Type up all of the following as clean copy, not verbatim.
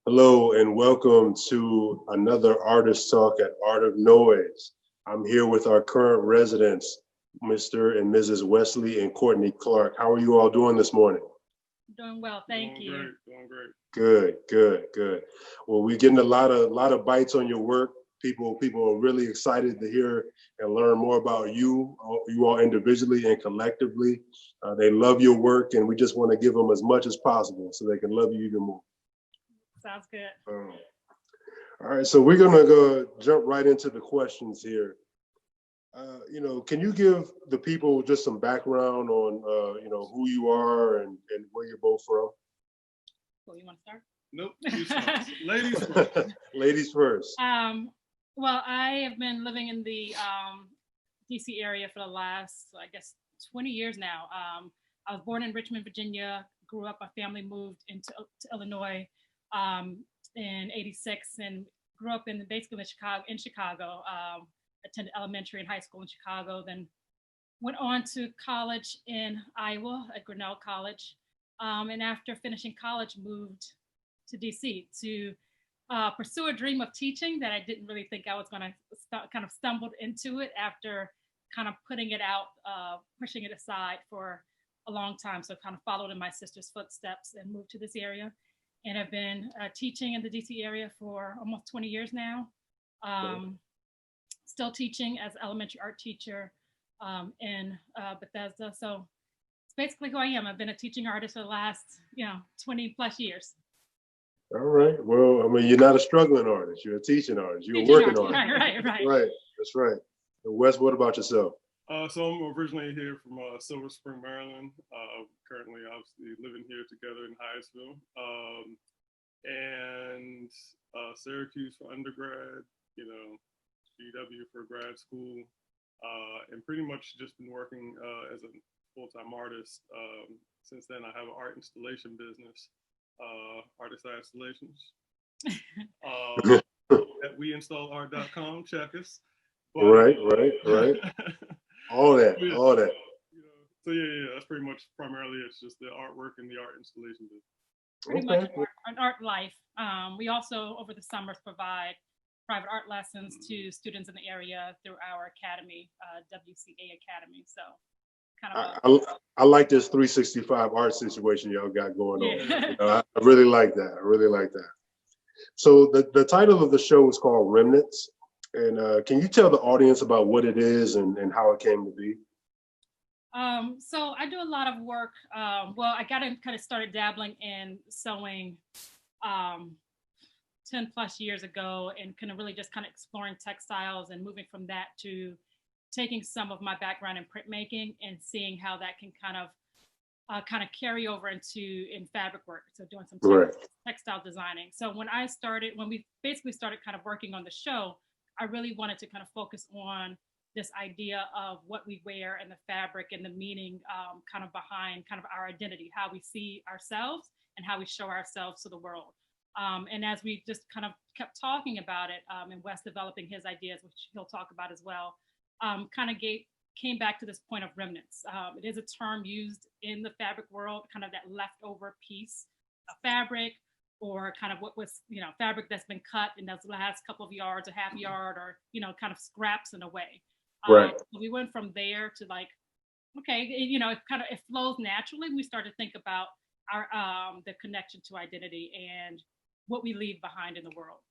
Hello and welcome to another Artist Talk at Art of Noise. I'm here with our current residents, Mr. and Mrs. Wesley and Courtney Clark. How are you all doing this morning? Doing well, thank you. Doing great. Good, good, good. Well, we're getting a lot of bites on your work. People are really excited to hear and learn more about you all individually and collectively. They love your work, and we just want to give them as much as possible so they can love you even more. Sounds good. All right, so we're gonna go jump right into the questions here. Can you give the people just some background on, who you are and where you're both from? Well, you want to start? Nope. Ladies first. Ladies first. Well, I have been living in the DC area for the last, I guess, 20 years now. I was born in Richmond, Virginia, grew up, my family moved to Illinois in '86 and grew up basically in Chicago. Attended elementary and high school in Chicago, then went on to college in Iowa at Grinnell College. And after finishing college, moved to DC to pursue a dream of teaching that I didn't really think I was going to kind of stumbled into it after kind of putting it out, pushing it aside for a long time. So kind of followed in my sister's footsteps and moved to this area. And I've been teaching in the DC area for almost 20 years now. Still teaching as elementary art teacher in Bethesda. So it's basically who I am. I've been a teaching artist for the last, 20 plus years. All right. Well, I mean, you're not a struggling artist. You're a teaching artist. You're a working artist. Right. Right. That's right. And Wes, what about yourself? So I'm originally here from Silver Spring, Maryland. Currently, obviously, living here together in Hyattsville. And Syracuse for undergrad, GW for grad school, and pretty much just been working as a full-time artist. Since then, I have an art installation business, Artist Installations. At WeInstallArt.com, check us. But, right. all that. So yeah, that's pretty much primarily it's just the artwork and the art installation business. Pretty much an art life. We also over the summers provide private art lessons to students in the area through our academy, WCA Academy. So kind of I like this 365 art situation y'all got going on. I really like that. So the title of the show is called Remnants. And can you tell the audience about what it is and how it came to be? So I do a lot of work. I kind of started dabbling in sewing 10 plus years ago and kind of really just kind of exploring textiles and moving from that to taking some of my background in printmaking and seeing how that can kind of carry over in fabric work. So doing some textile designing. So when we basically started kind of working on the show, I really wanted to kind of focus on this idea of what we wear and the fabric and the meaning kind of behind kind of our identity, how we see ourselves and how we show ourselves to the world. And as we just kind of kept talking about it, and Wes developing his ideas, which he'll talk about as well, came back to this point of remnants. It is a term used in the fabric world, kind of that leftover piece of fabric, or kind of what was, fabric that's been cut in those last couple of yards, a half yard, or, kind of scraps in a way. Right. We went from there to like, okay, it flows naturally. We started to think about our the connection to identity and what we leave behind in the world.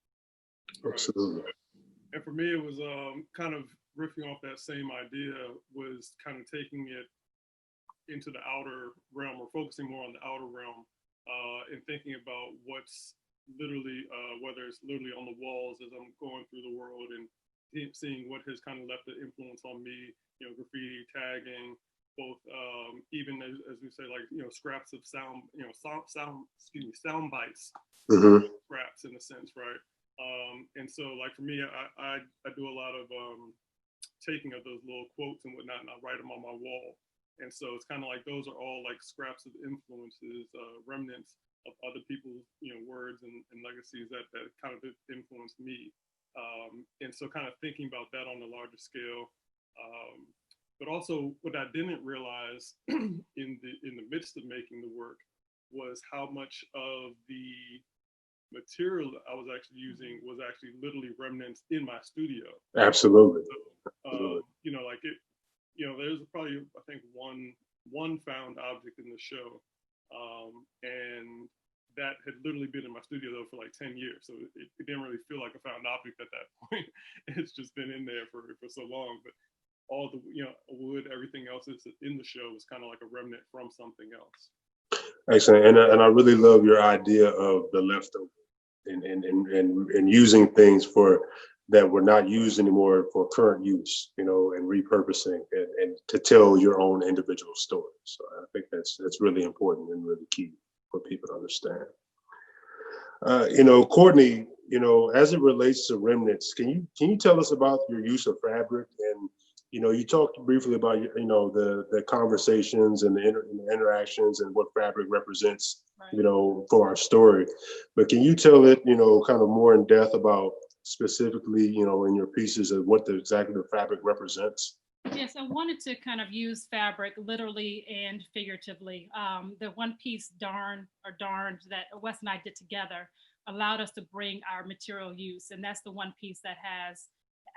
Absolutely. And for me, it was kind of riffing off that same idea, was kind of taking it into the outer realm, or focusing more on the outer realm, and thinking about what's literally, whether it's literally on the walls as I'm going through the world and seeing what has kind of left an influence on me, graffiti, tagging, both even as we say, like, scraps of sound, sound bites, scraps in a sense, right? And so like for me, I do a lot of taking of those little quotes and whatnot, and I write them on my wall. And so it's kind of like those are all like scraps of influences, remnants of other people's words and legacies that kind of influenced me. And so kind of thinking about that on a larger scale. But also what I didn't realize in the midst of making the work was how much of the material I was actually using was actually literally remnants in my studio. Absolutely. So, you know, like it, you know, there's probably, I think, one found object in the show, and that had literally been in my studio though for like 10 years. So it didn't really feel like a found object at that point. It's just been in there for so long. But all the, you know, wood, everything else that's in the show was kind of like a remnant from something else. Excellent. And I really love your idea of the leftover and using things for that were not used anymore for current use, you know, and repurposing and to tell your own individual story. So I think that's really important and really key for people to understand. You know, Courtney, you know, as it relates to remnants, can you tell us about your use of fabric? And you know, you talked briefly about, you know, the conversations and the interactions and what fabric represents, Right. you know, for our story. But can you tell it, you know, kind of more in depth about specifically, you know, in your pieces of what exactly the fabric represents? Yes, I wanted to kind of use fabric literally and figuratively. The one piece darn that Wes and I did together allowed us to bring our material use. And that's the one piece that has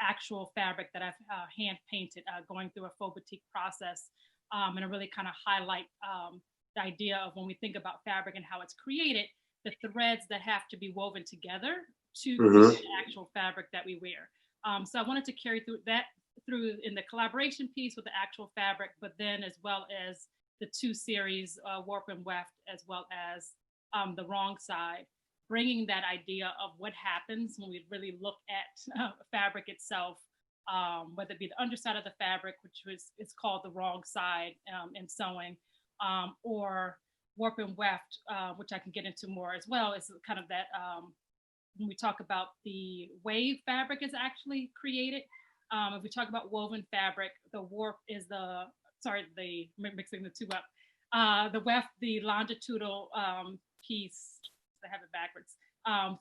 actual fabric that I've hand painted, going through a faux batik process, and to really kind of highlight the idea of when we think about fabric and how it's created, the threads that have to be woven together to create the actual fabric that we wear. So I wanted to carry through in the collaboration piece with the actual fabric, but then as well as the two series, Warp and Weft, as well as the Wrong Side, bringing that idea of what happens when we really look at fabric itself, whether it be the underside of the fabric, which is called the wrong side in sewing, or Warp and Weft, which I can get into more as well, is kind of that when we talk about the way fabric is actually created. If we talk about woven fabric, the warp is mixing the two up. The weft, the longitudinal piece, I have it backwards.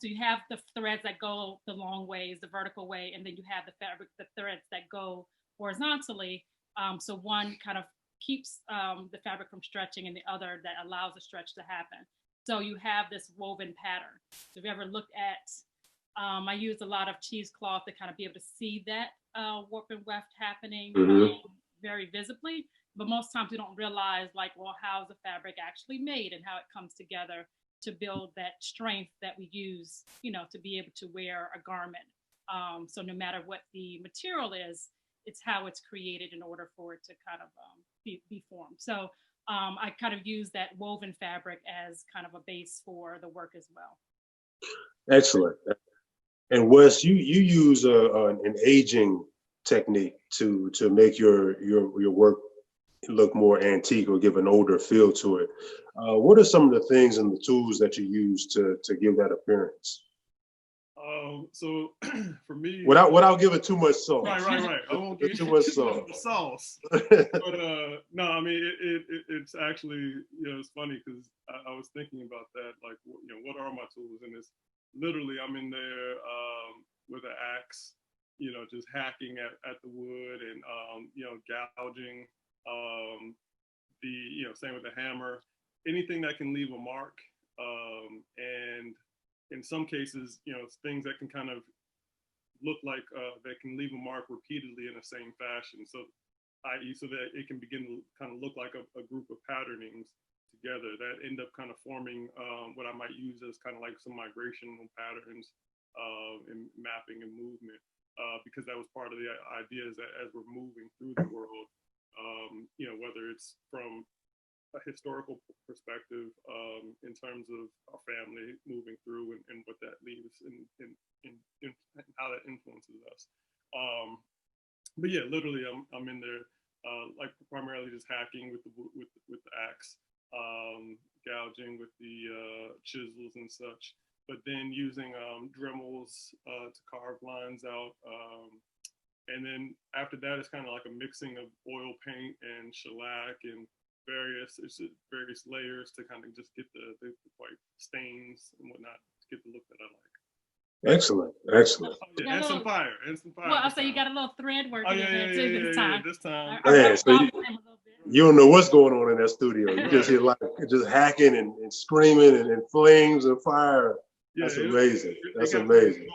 So you have the threads that go the long ways, the vertical way, and then you have the threads that go horizontally. So one kind of keeps the fabric from stretching, and the other that allows the stretch to happen. So you have this woven pattern. So if you ever looked at, I use a lot of cheesecloth to kind of be able to see that warp and weft happening very visibly. But most times we don't realize, like, well, how's the fabric actually made and how it comes together to build that strength that we use, you know, to be able to wear a garment. So no matter what the material is, it's how it's created in order for it to kind of be formed. So I kind of use that woven fabric as kind of a base for the work as well. Excellent. And Wes, you use an aging technique to make your work look more antique or give an older feel to it. What are some of the things and the tools that you use to give that appearance? So for me, without giving too much sauce. Right. I won't give too much sauce. But no, I mean it's actually, you know, it's funny because I was thinking about that, like, you know, what are my tools? And it's literally I'm in there with an axe, you know, just hacking at the wood and you know, gouging. You know, same with the hammer, anything that can leave a mark, and in some cases, you know, things that can kind of look like that can leave a mark repeatedly in the same fashion. So, i.e., so that it can begin to kind of look like a group of patternings together that end up kind of forming what I might use as kind of like some migrational patterns in mapping and movement, because that was part of the idea is that as we're moving through the world, you know, whether it's from a historical perspective, in terms of our family moving through and what that leaves and how that influences us. But yeah, literally, I'm in there, like primarily just hacking with the axe, gouging with the chisels and such. But then using Dremels to carve lines out. And then after that, it's kind of like a mixing of oil paint and shellac and various layers to kind of just get the white stains and whatnot to get the look that I like. Excellent. Yeah, and some fire. Well, I'll say you got a little thread work in there too this time. This time. Yeah, so you don't know what's going on in that studio. You just hear like just hacking and screaming and flames and fire. Yeah, That's amazing. it That's got amazing.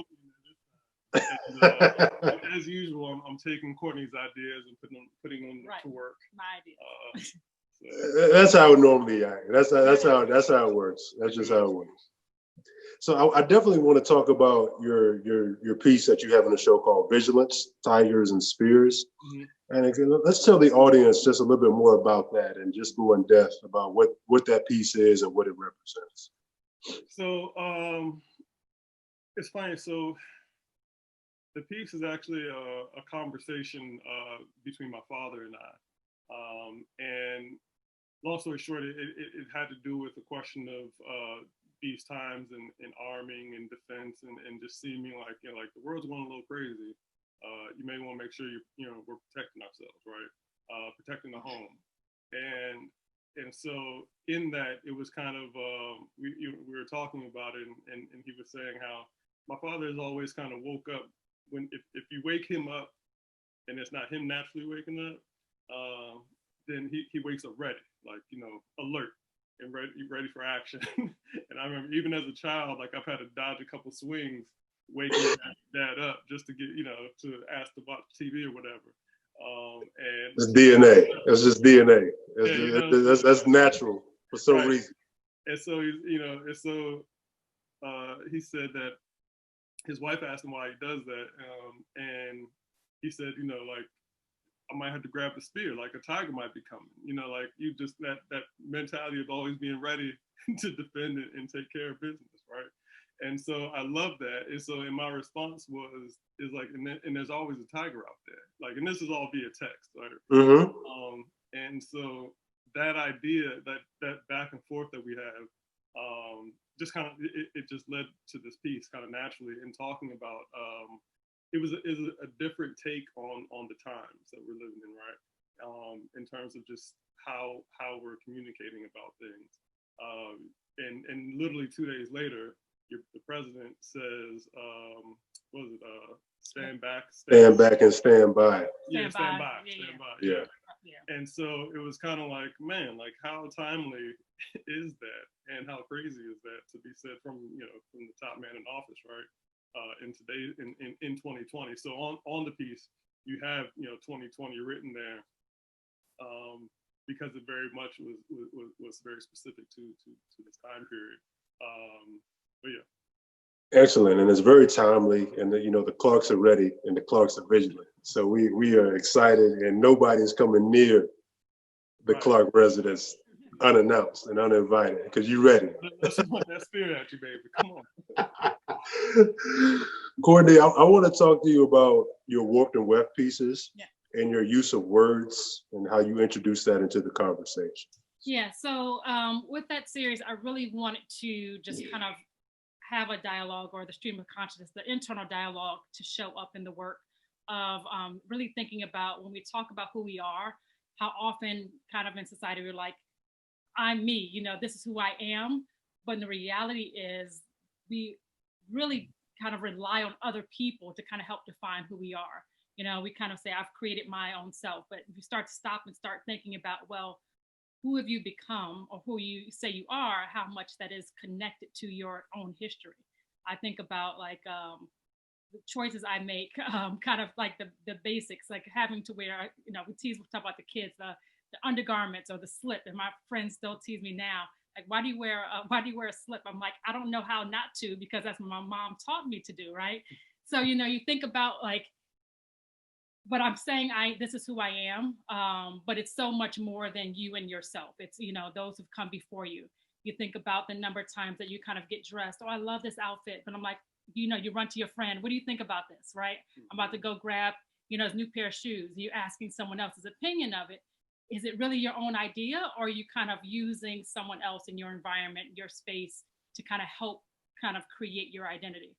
and, as usual, I'm taking Courtney's ideas and putting them Right. to work. My idea. So, That's how it normally act. That's how it works. That's just how it works. So I definitely want to talk about your piece that you have in the show called Vigilance, Tigers and Spears. mhm. And let's tell the audience just a little bit more about that and just go in depth about what that piece is and what it represents. So it's funny. So the piece is actually a conversation between my father and I. And long story short, it had to do with the question of these times in arming and defense and just seeming like, like the world's going a little crazy. You may want to make sure we're protecting ourselves, right? Protecting the home. And so in that, it was kind of, we were talking about it and he was saying how my father has always kind of woke up if you wake him up and it's not him naturally waking up, then he wakes up ready, like, alert and ready for action. And I remember even as a child, like I've had to dodge a couple swings, waking dad up just to get, to ask to watch TV or whatever. And it's DNA. It's just DNA. That's natural for some right. reason. And so he said that his wife asked him why he does that, and he said, like, I might have to grab the spear, like a tiger might be coming. Like you just that mentality of always being ready to defend it and take care of business, right? And so I love that. And so, my response is like, and there's always a tiger out there, like, and this is all via text, right? Mm-hmm. And so that idea, that back and forth that we have, just kind of it just led to this piece kind of naturally in talking about. It was a different take on the times that we're living in, right? In terms of just how we're communicating about things. And literally 2 days later, the president says, what was it? Stand back and stand by. Yeah, stand by. Yeah. And so it was kind of like, man, like how timely is that, and how crazy is that to be said from from the top man in office, right? In today in 2020. So on the piece, you have 2020 written there, because it very much was very specific to this time period. But yeah. Excellent, and it's very timely, and the clocks are ready, and the clocks are vigilant. So we are excited, and nobody's coming near the Right. Clark residence unannounced and uninvited because you're ready. Let's point that spirit at you, baby. Come on. Courtney, I want to talk to you about your warped and weft pieces. Yeah. And your use of words and how you introduce that into the conversation. Yeah, so with that series, I really wanted to just kind of have a dialogue, or the stream of consciousness, the internal dialogue, to show up in the work of really thinking about when we talk about who we are, how often kind of in society we're like, I'm me, this is who I am. But the reality is we really kind of rely on other people to kind of help define who we are. We kind of say, I've created my own self. But if you start to stop and start thinking about, well, who have you become, or who you say you are, how much that is connected to your own history. I think about like the choices I make, kind of like the basics, like having to wear, we talk about the kids, the undergarments or the slip. And my friends still tease me now, like, why do you wear a slip? I'm like, I don't know how not to, because that's what my mom taught me to do, right? So, you think about like, but I'm saying this is who I am, but it's so much more than you and yourself. It's, those who've come before you. You think about the number of times that you kind of get dressed. Oh, I love this outfit. But I'm like, you run to your friend. What do you think about this, right? I'm about to go grab, his new pair of shoes. You're asking someone else's opinion of it. Is it really your own idea, or are you kind of using someone else in your environment, your space, to kind of help kind of create your identity?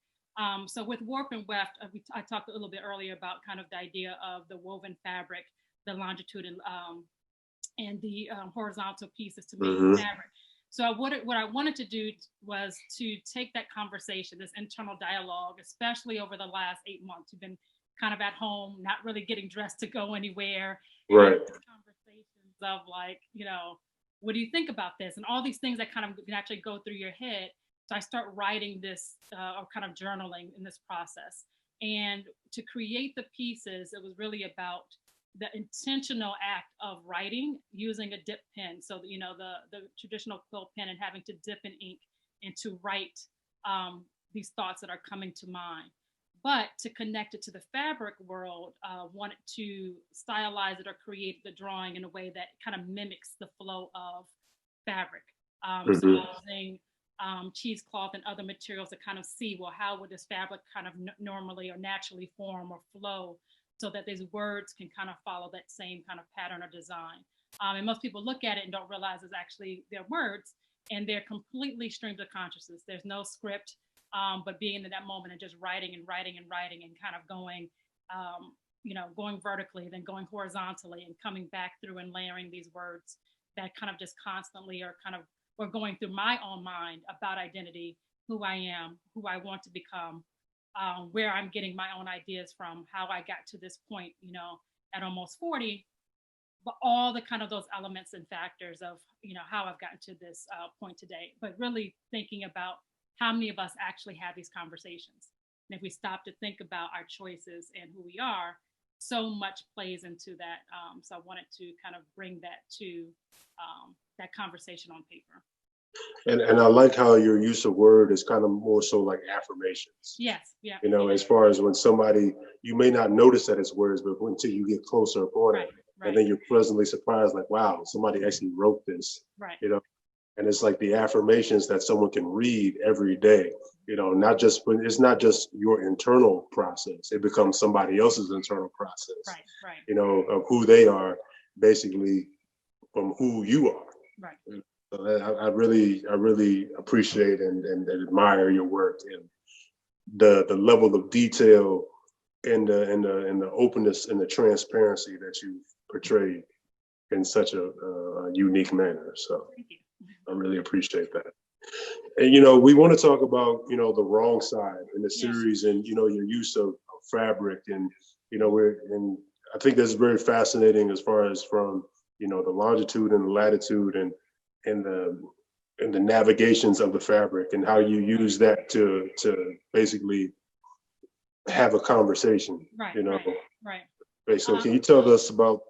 So with warp and weft, I talked a little bit earlier about kind of the idea of the woven fabric, the longitude and the horizontal pieces to make fabric. So what I wanted to do was to take that conversation, this internal dialogue, especially over the last 8 months. We've been kind of at home, not really getting dressed to go anywhere. Right. Conversations of like, what do you think about this? And all these things that kind of can actually go through your head, So I start writing this or kind of journaling in this process. And to create the pieces, it was really about the intentional act of writing using a dip pen. So, the traditional quill pen, and having to dip in ink and to write these thoughts that are coming to mind. But to connect it to the fabric world, wanted to stylize it or create the drawing in a way that kind of mimics the flow of fabric. So using cheesecloth and other materials to kind of see, well, how would this fabric kind of normally or naturally form or flow, so that these words can kind of follow that same kind of pattern or design. And most people look at it and don't realize it's actually their words, and they're completely streams of consciousness. There's no script, but being in that moment and just writing and writing and writing and kind of going, going vertically, then going horizontally and coming back through and layering these words that kind of just constantly are kind of, or going through my own mind about identity, who I am, who I want to become, where I'm getting my own ideas from, how I got to this point, at almost 40, but all the kind of those elements and factors of, how I've gotten to this point today, but really thinking about how many of us actually have these conversations. And if we stop to think about our choices and who we are, so much plays into that. So I wanted to kind of bring that to that conversation on paper. And I like how your use of word is kind of more so like affirmations. Yes, yeah. As far as when somebody, you may not notice that it's words, but until you get closer upon it, and then you're pleasantly surprised, like, wow, somebody actually wrote this. Right. And it's like the affirmations that someone can read every day. It's not just your internal process; it becomes somebody else's internal process. Right. Of who they are, basically, from who you are. Right. So I really appreciate and admire your work, and the level of detail and the openness and the transparency that you portrayed in such a unique manner. So I really appreciate that. And we want to talk about the wrong side in the series, and your use of fabric, and and I think that's very fascinating as far as from the longitude and the latitude and the navigations of the fabric, and how you use that to basically have a conversation. Right. So can you tell us about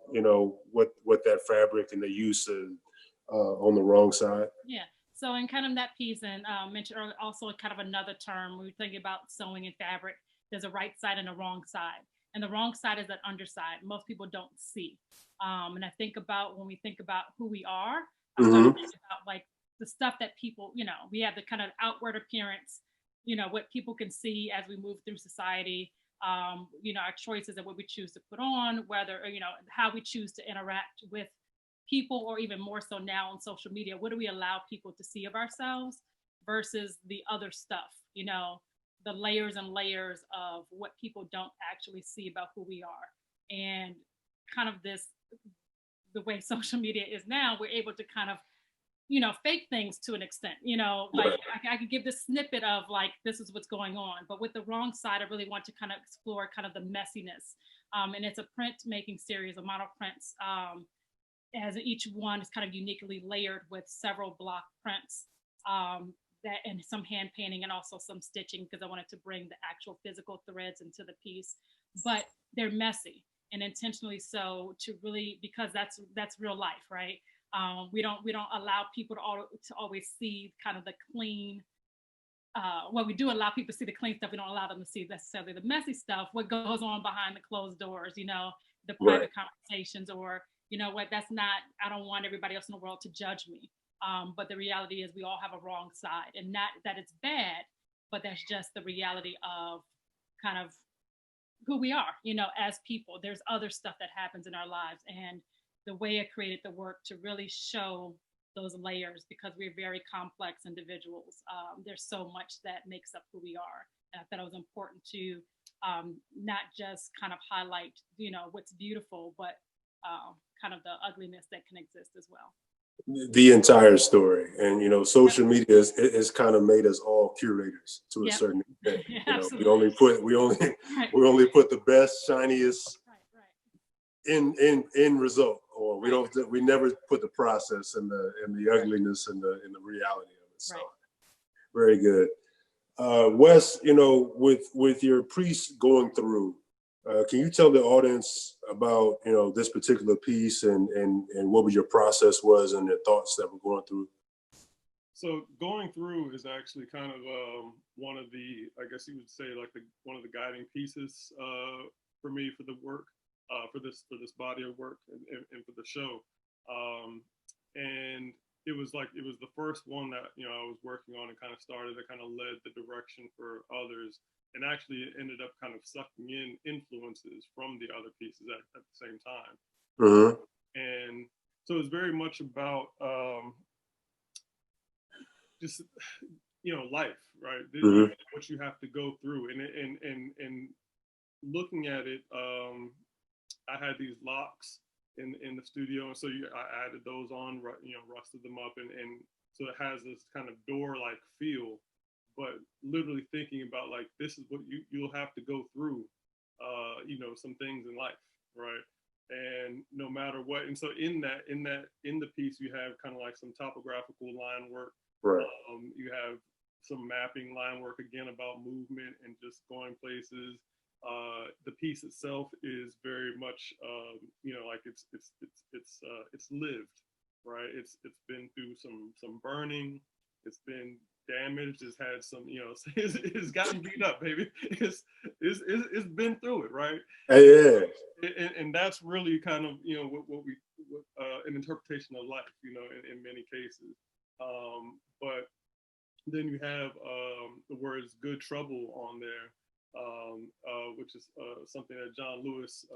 what that fabric and the use of on the wrong side? Yeah. So in kind of that piece, and mentioned earlier, also kind of another term, we were thinking about sewing in fabric, there's a right side and a wrong side. And the wrong side is that underside. Most people don't see. And I think about when we think about who we are, I start to think about like the stuff that people, we have the kind of outward appearance, what people can see as we move through society, our choices and what we choose to put on, whether, how we choose to interact with people, or even more so now on social media, what do we allow people to see of ourselves versus the other stuff, the layers and layers of what people don't actually see about who we are. And kind of the way social media is now, we're able to kind of, fake things to an extent, like I could give this snippet of like, this is what's going on. But with the wrong side, I really want to kind of explore kind of the messiness. And it's a printmaking series of model prints, as each one is kind of uniquely layered with several block prints, that and some hand painting and also some stitching, because I wanted to bring the actual physical threads into the piece. But they're messy, and intentionally so, to really, because that's real life, right? We don't allow people to always see kind of the clean. Well, we do allow people to see the clean stuff. We don't allow them to see necessarily the messy stuff, what goes on behind the closed doors, the private conversations, or what, that's not, I don't want everybody else in the world to judge me. But the reality is we all have a wrong side, and not that it's bad, but that's just the reality of kind of who we are, as people. There's other stuff that happens in our lives, and the way I created the work to really show those layers, because we're very complex individuals. There's so much that makes up who we are. And I thought it was important to not just kind of highlight, what's beautiful, but kind of the ugliness that can exist as well. The entire story. And social media has kind of made us all curators to a certain extent. We only put we only put the best, shiniest in result, or we never put the process and the ugliness and the reality of it. So Very good. Wes, you know, with your piece going through, can you tell the audience about, you know, this particular piece and what was your process was and the thoughts that were going through? So going through is actually kind of one of the, I guess you would say, like one of the guiding pieces for me for the work, for this body of work and for the show. And it was the first one that, you know, I was working on and kind of started that kind of led the direction for others, and actually it ended up kind of sucking in influences from the other pieces at the same time. Mm-hmm. And so it's very much about just, you know, life, right? Mm-hmm. What you have to go through, and looking at it, I had these locks in the studio, and so I added those on, you know, rusted them up, and so it has this kind of door-like feel, but literally thinking about, like, this is what you'll have to go through, you know, some things in life, right? And no matter what, and so in the piece, you have kind of like some topographical line work. Right. You have some mapping line work again about movement and just going places. The piece itself is very much, you know, like it's lived, right? It's been through some burning. It's been damaged. It's had some, you know, it's gotten beat up, baby. It's been through it, right? Yeah. And that's really kind of, you know, what an interpretation of life, you know, in many cases. But then you have the words "good trouble" on there, which is something that John Lewis,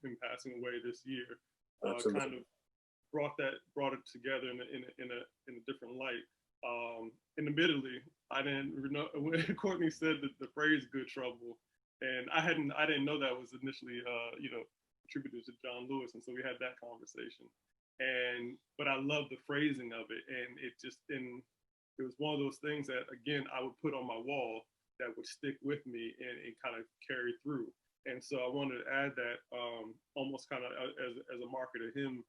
him passing away this year, kind of brought it together in a different light. And admittedly, I didn't know when Courtney said the phrase "good trouble," and I didn't know that was initially, you know, attributed to John Lewis, and so we had that conversation. But I love the phrasing of it, and it was one of those things that, again, I would put on my wall that would stick with me and kind of carry through. And so I wanted to add that, almost kind of as a marker to him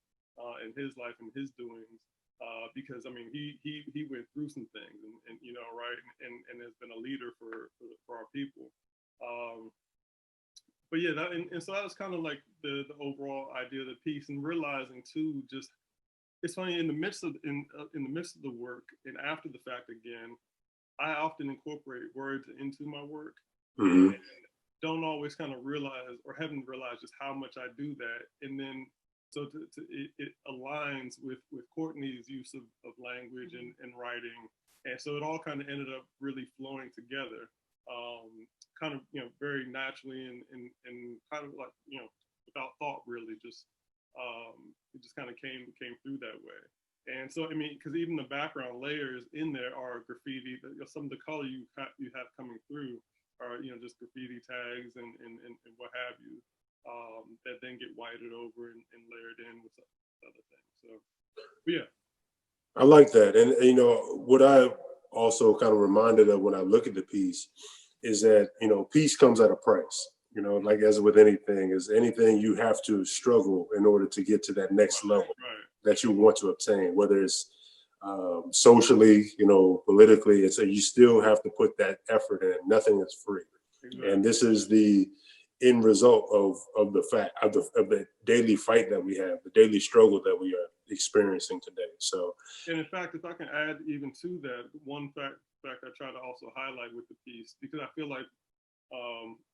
in his life and his doings, because I mean he went through some things, and you know, right, and has been a leader for our people. But yeah, and so that was kind of like the overall idea of the piece, and realizing too, just it's funny, in the midst of the work and after the fact, again, I often incorporate words into my work. Mm-hmm. And don't always kind of realize, or haven't realized, just how much I do that. And then so it aligns with Courtney's use of language and writing, and so it all kind of ended up really flowing together, kind of, you know, very naturally, and kind of like, you know, without thought, really, just it just kind of came through that way. And so, I mean, because even the background layers in there are graffiti. Some of the color you have coming through are, you know, just graffiti tags and what have you, that then get whited over and layered in with other things. So, but yeah. I like that. And, you know, what I also kind of reminded of when I look at the piece is that, you know, peace comes at a price. You know, like as with anything, is anything you have to struggle in order to get to that next level that you want to obtain, whether it's socially, you know, politically. And so you still have to put that effort in. Nothing is free. Exactly. And this is the end result of the daily fight that we have, the daily struggle that we are experiencing today. So, and in fact, if I can add even to that, one fact I try to also highlight with the piece, because I feel like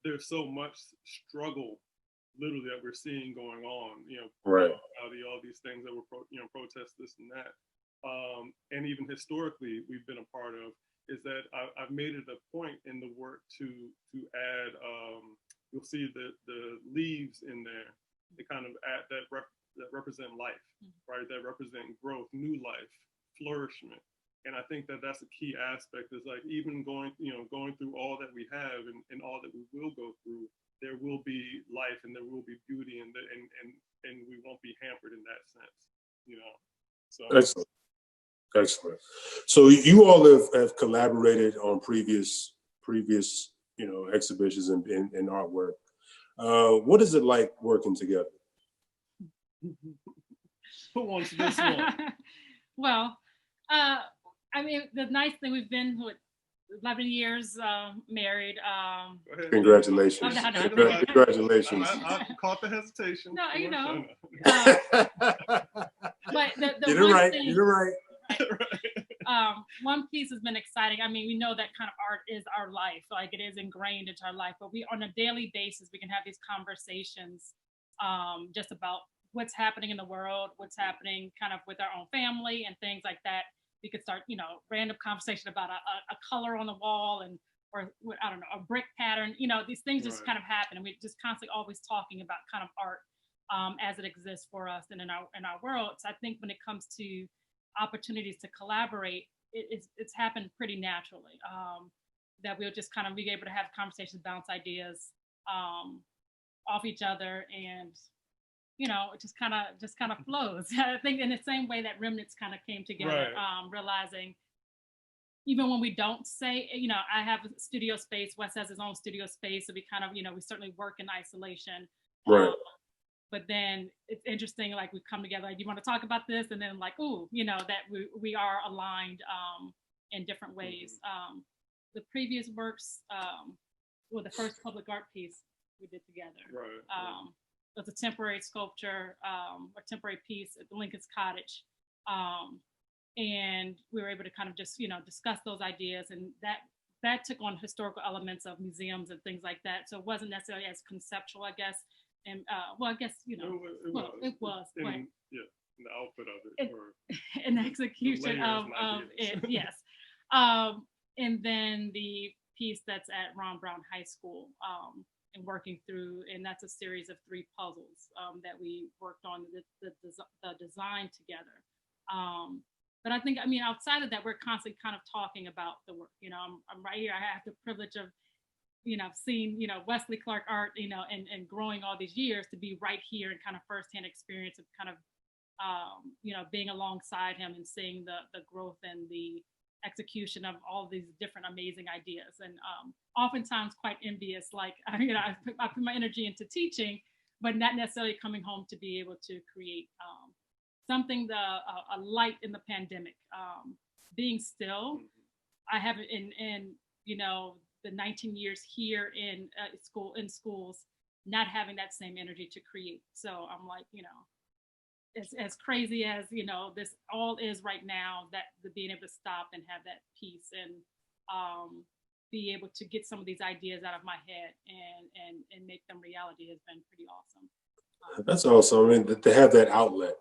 there's so much struggle, literally, that we're seeing going on. You know, right? All these things that were protests, this and that, and even historically we've been a part of. Is that I've made it a point in the work to add. You'll see the leaves in there. They kind of add that represent life, right? That represent growth, new life, flourishment. And I think that's a key aspect, is like, even going through all that we have and all that we will go through, there will be life and there will be beauty, and we won't be hampered in that sense, you know. So excellent. So you all have collaborated on previous you know, exhibitions and artwork. What is it like working together? Who wants this one? Well, I mean, the nice thing, we've been with 11 years married. Go ahead. Congratulations. Oh, no. Congratulations. I caught the hesitation. No, you know. Get But the it one right. thing, Get it right. one piece has been exciting. I mean, we know that kind of art is our life, like it is ingrained into our life. But we, on a daily basis, we can have these conversations, just about what's happening in the world, what's happening kind of with our own family and things like that. We could start, random conversation about a color on the wall or I don't know, a brick pattern. These things just kind of happen, and we're just constantly always talking about kind of art as it exists for us and in our world. So I think when it comes to opportunities to collaborate, it's happened pretty naturally. That we'll just kind of be able to have conversations, bounce ideas off each other, and it just kind of flows. I think in the same way that Remnants kind of came together, realizing even when we don't say, I have a studio space, Wes has his own studio space, so we kind of, we certainly work in isolation. Right. But then it's interesting, like we come together, like, you want to talk about this? And then like, ooh, that we are aligned in different ways. The previous works, the first public art piece we did together. It was a temporary sculpture, a temporary piece at the Lincoln's Cottage. And we were able to kind of just, discuss those ideas, and that took on historical elements of museums and things like that. So it wasn't necessarily as conceptual, I guess. And I guess, it was. In the output of it. In the execution of it, yes. And then the piece that's at Ron Brown High School, and working through, and that's a series of 3 puzzles that we worked on the design together. But I think, outside of that, we're constantly kind of talking about the work. I'm right here. I have the privilege of, seeing, Wesley Clark art, and growing all these years to be right here and kind of firsthand experience of kind of, being alongside him and seeing the growth and the execution of all these different amazing ideas. And oftentimes quite envious, like, I put my energy into teaching, but not necessarily coming home to be able to create something, a light in the pandemic, being still. I haven't in the 19 years here in schools, not having that same energy to create. So I'm like, as crazy as, this all is right now, that being able to stop and have that peace and be able to get some of these ideas out of my head and make them reality has been pretty awesome. That's awesome. I mean, to have that outlet,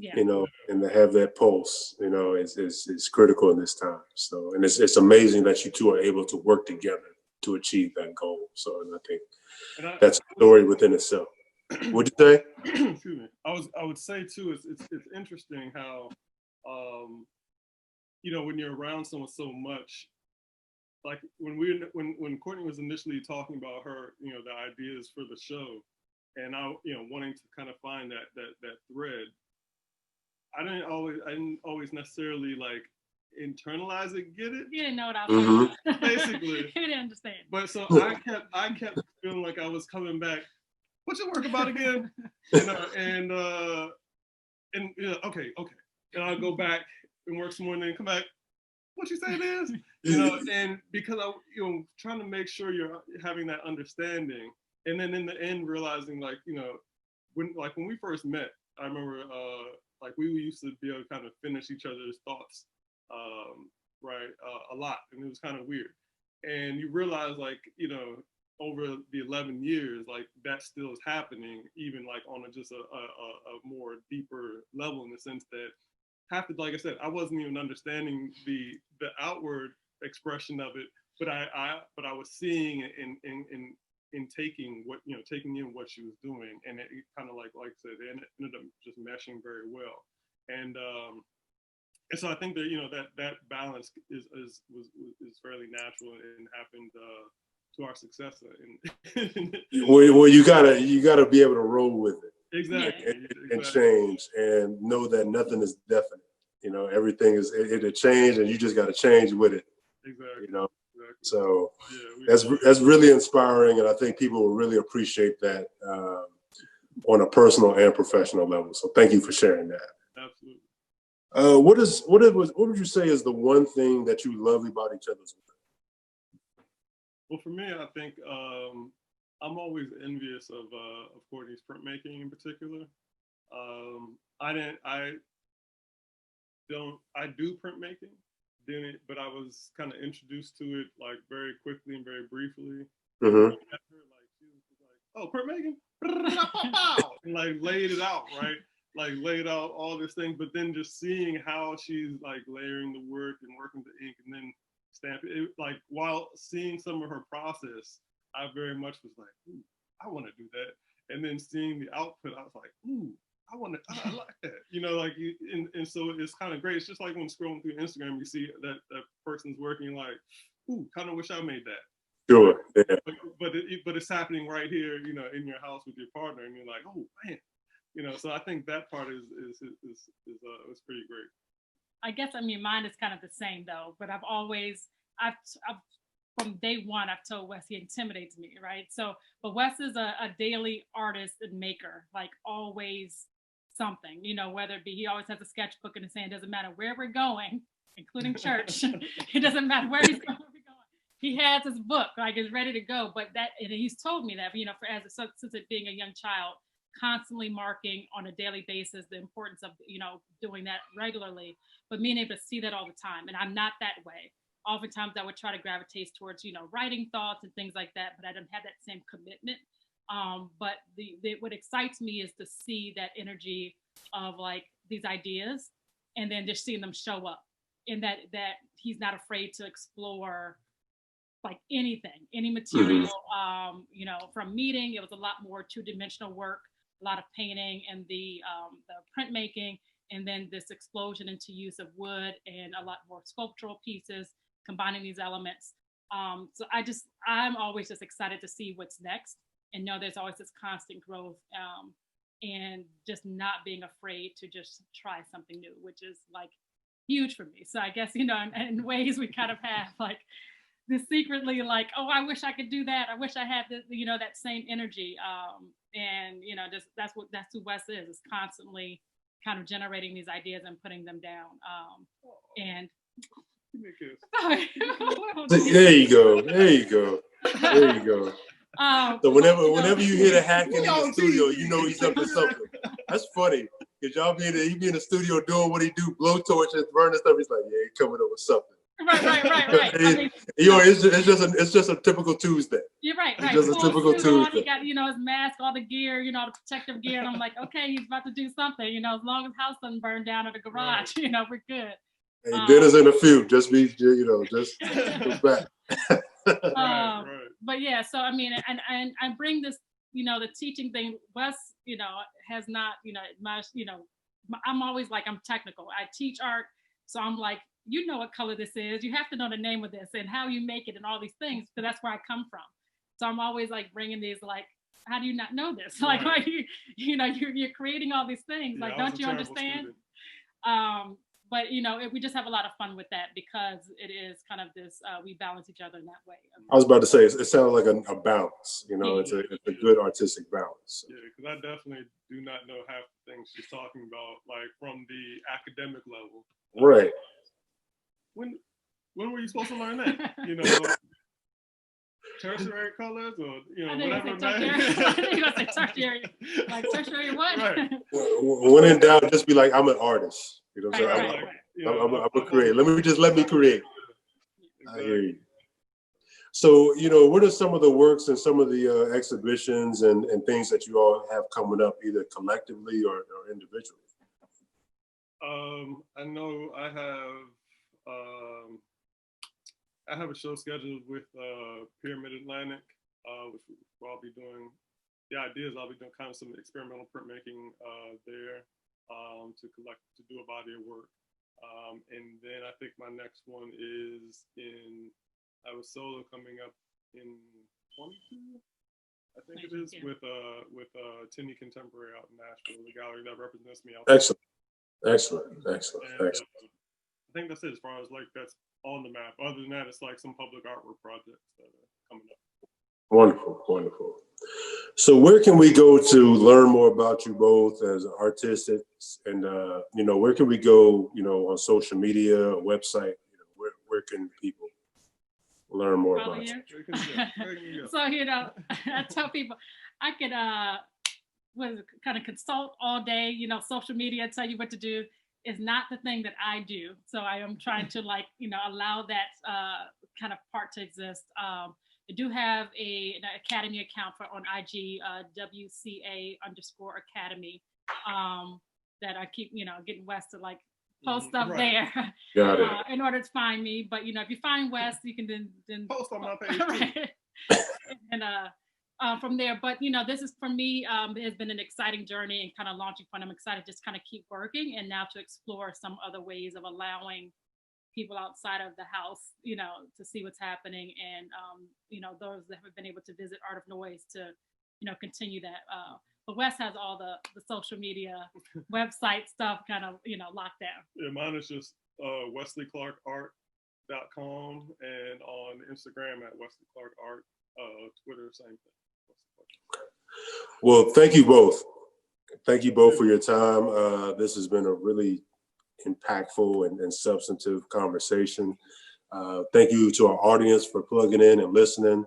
and to have that pulse, is critical in this time. So, and it's amazing that you two are able to work together to achieve that goal. So, and I think that's a story within itself. What'd you say? Excuse me. I would say too, it's interesting how, when you're around someone so much, like when Courtney was initially talking about her, the ideas for the show, and I, wanting to kind of find that thread. I didn't always necessarily like internalize it, get it. You didn't know what I was talking about. Basically. You didn't understand. But so I kept feeling like I was coming back. What you work about again? And okay. And I'll go back and work some more and then come back. What you say it is? And because I trying to make sure you're having that understanding. And then in the end realizing when we first met, I remember we used to be able to kind of finish each other's thoughts, a lot, and it was kind of weird. And you realize, over the 11 years, that still is happening, even on a more deeper level, in the sense that like I said, I wasn't even understanding the outward expression of it, but I was seeing it in taking in what she was doing, and it kind of like I said, it ended up just meshing very well, and so I think that that balance is fairly natural and happened to our success. Well, you gotta be able to roll with it, exactly, and change, and know that nothing is definite. Everything it'll change, and you just gotta change with it. Exactly. So that's really inspiring, and I think people will really appreciate that on a personal and professional level. So thank you for sharing that. Absolutely. What would you say is the one thing that you love about each other's work? Well, for me, I think I'm always envious of Courtney's printmaking in particular. I do printmaking, but I was kind of introduced to it like very quickly and very briefly. Mm-hmm. She was like, "Oh, printmaking," and like laid it out, right? Like laid out all this thing, but then just seeing how she's like layering the work and working the ink and then stamp it, like while seeing some of her process, I very much was like, "Ooh, I want to do that." And then seeing the output, I was like, "Ooh, I like that," like, and so it's kind of great. It's just like when scrolling through Instagram, you see that person's working, like, "Ooh, kind of wish I made that." Sure. Yeah. But it's happening right here, in your house with your partner, and you're like, "Oh man," So I think that part is pretty great. I guess, I mean, mine is kind of the same though, but I've from day one, I've told Wes he intimidates me, right? So, but Wes is a daily artist and maker, like always something, whether it be, he always has a sketchbook in his hand, doesn't matter where we're going, including church. It doesn't matter where he's going, he has his book, like is ready to go. But and he's told me that, since it being a young child, constantly marking on a daily basis the importance of, doing that regularly, but being able to see that all the time. And I'm not that way. Oftentimes I would try to gravitate towards, writing thoughts and things like that, but I didn't have that same commitment. But what excites me is to see that energy of like these ideas and then just seeing them show up, and that he's not afraid to explore like anything, any material. From meeting, it was a lot more two-dimensional work, a lot of painting and the printmaking, and then this explosion into use of wood and a lot more sculptural pieces, combining these elements. So I'm always just excited to see what's next, and know there's always this constant growth, and just not being afraid to just try something new, which is like huge for me. So I guess, in ways we kind of have like this secretly like, oh, I wish I could do that. I wish I had the, that same energy. And just that's who Wes is constantly kind of generating these ideas and putting them down. And there you go. There you go. There you go. So whenever you hear the hacking in the studio, he's up to something. That's funny. Cause he be in the studio doing what he do, blow torches, burning stuff. He's like, yeah, he's coming up with something. Right. It's just a typical Tuesday. You're right. It's just a typical Tuesday. He got, his mask, all the gear, the protective gear, and I'm like, okay, he's about to do something. As long as house doesn't burn down at the garage, we're good. Hey, dinner's in a few. Just be, just go back. But yeah, so I mean, and I bring this, the teaching thing. Wes, has not, I'm always like, I'm technical. I teach art, so I'm like, what color this is. You have to know the name of this and how you make it and all these things. So that's where I come from. So I'm always like bringing these like, how do you not know this? Like, you're creating all these things. Yeah, like, don't you understand? But we just have a lot of fun with that, because it is kind of this, we balance each other in that way. I was about to say, it sounds like a balance. It's a good artistic balance. Yeah, because I definitely do not know half the things she's talking about, like from the academic level. Right. When were you supposed to learn that? Tertiary colors, or whatever. You're gonna say tertiary, like tertiary what? Right. When in doubt, just be like, I'm an artist. I'm saying? I'm a creator. Let me create. Exactly. I hear you. So, what are some of the works and some of the exhibitions and things that you all have coming up, either collectively or individually? I know I have a show scheduled with Pyramid Atlantic, which I'll be doing. The idea is I'll be doing kind of some experimental printmaking there to do a body of work. And then I think my next one is I have a solo coming up in 22, I think it is, with Tinny Contemporary out in Nashville, the gallery that represents me out there. Excellent. I think that's it as far as like that's on the map. Other than that, it's like some public artwork projects that are coming up. Wonderful. So where can we go to learn more about you both as artists, and where can we go, on social media, website, where can people learn more Follow about you. you. So, you know, I tell people I could kind of consult all day, you know, social media tell you what to do is not the thing that I do. So I am trying to like, you know, allow that kind of part to exist. I do have an academy account for on IG, WCA_academy, that I keep, you know, getting Wes to like post stuff there Got it. in order to find me. But you know, if you find Wes, you can then Post on my page. right. And from there. But you know, this is for me. It has been an exciting journey and kind of launching point. I'm excited to just kind of keep working and now to explore some other ways of allowing people outside of the house, you know, to see what's happening, and you know, those that have been able to visit Art of Noise to, you know, continue that. But Wes has all the social media website stuff kind of, you know, locked down. Yeah, mine is just WesleyClarkArt.com, and on Instagram at WesleyClarkArt. Twitter, same thing. Well, thank you both. Thank you both for your time. This has been a really impactful and substantive conversation. Thank you to our audience for plugging in and listening.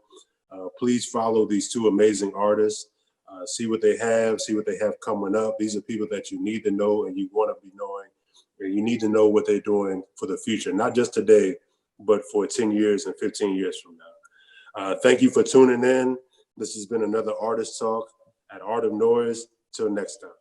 Please follow these two amazing artists. See what they have coming up. These are people that you need to know and you want to be knowing. And you need to know what they're doing for the future, not just today, but for 10 years and 15 years from now. Thank you for tuning in. This has been another Artist Talk at Art of Noise. Till next time.